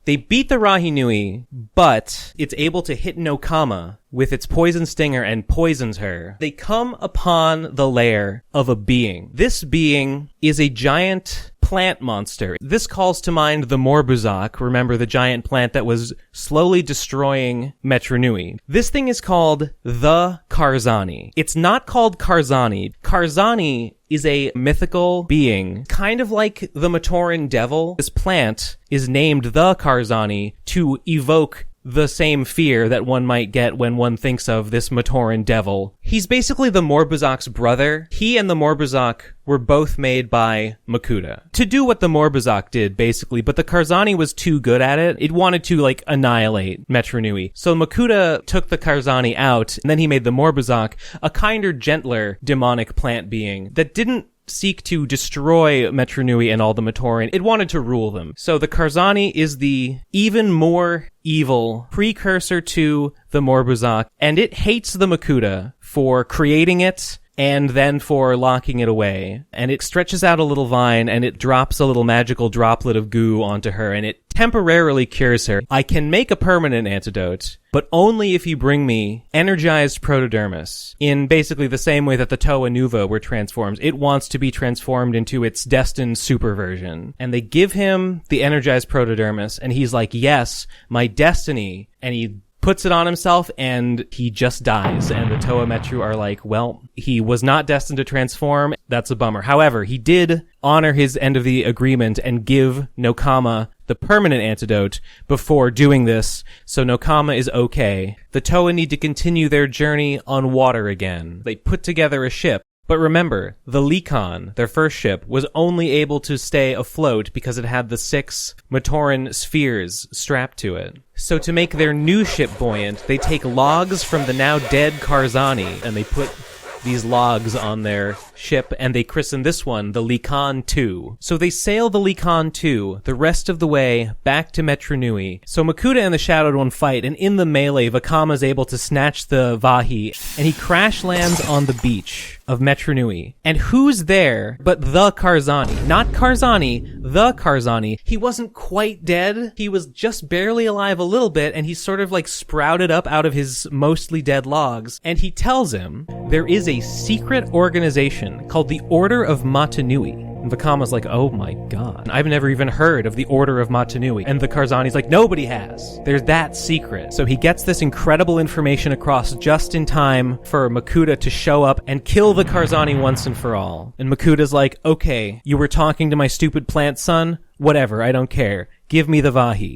They beat the Rahinui, but it's able to hit Nokama with its poison stinger and poisons her. They come upon the lair of a being. This being is a giant plant monster. This calls to mind the Morbuzak, remember the giant plant that was slowly destroying Metronui. This thing is called the Karzahni. It's not called Karzahni. Karzahni is a mythical being, kind of like the Matoran devil. This plant is named the Karzahni to evoke the same fear that one might get when one thinks of this Matoran devil. He's basically the Morbuzak's brother. He and the Morbuzak were both made by Makuta to do what the Morbuzak did, basically, but the Karzahni was too good at it. It wanted to, annihilate Metronui. So Makuta took the Karzahni out, and then he made the Morbuzak a kinder, gentler demonic plant being that didn't seek to destroy Metronui and all the Matoran. It wanted to rule them. So the Karzahni is the even more evil precursor to the Morbuzak, and it hates the Makuta for creating it and then for locking it away. And it stretches out a little vine, and it drops a little magical droplet of goo onto her, and it temporarily cures her. I can make a permanent antidote, but only if you bring me energized protodermis. In basically the same way that the Toa Nuva were transformed, it wants to be transformed into its destined super version. And they give him the energized protodermis, and he's like, yes, my destiny. And he puts it on himself, and he just dies. And the Toa Metru are like, well, he was not destined to transform. That's a bummer. However, he did honor his end of the agreement and give Nokama the permanent antidote before doing this, so Nokama is okay. The Toa need to continue their journey on water again. They put together a ship. But remember, the Lekon, their first ship, was only able to stay afloat because it had the 6 Matoran spheres strapped to it. So to make their new ship buoyant, they take logs from the now dead Karzahni, and they put these logs on their ship, and they christen this one the Lekon 2. So they sail the Lekon 2 the rest of the way back to Metronui. So Makuta and the Shadowed One fight, and in the melee, Vakama is able to snatch the Vahi, and he crash lands on the beach of Metronui. And who's there but the Karzahni? Not Karzahni, the Karzahni. He wasn't quite dead. He was just barely alive a little bit, and he sort of sprouted up out of his mostly dead logs. And he tells him there is a secret organization called the Order of Matanui. And Vakama's like, oh my god, I've never even heard of the Order of Matanui. And the Karzahni's like, nobody has. They're that secret. So he gets this incredible information across just in time for Makuta to show up and kill the Karzahni once and for all. And Makuta's like, okay, you were talking to my stupid plant son? Whatever, I don't care. Give me the Vahi.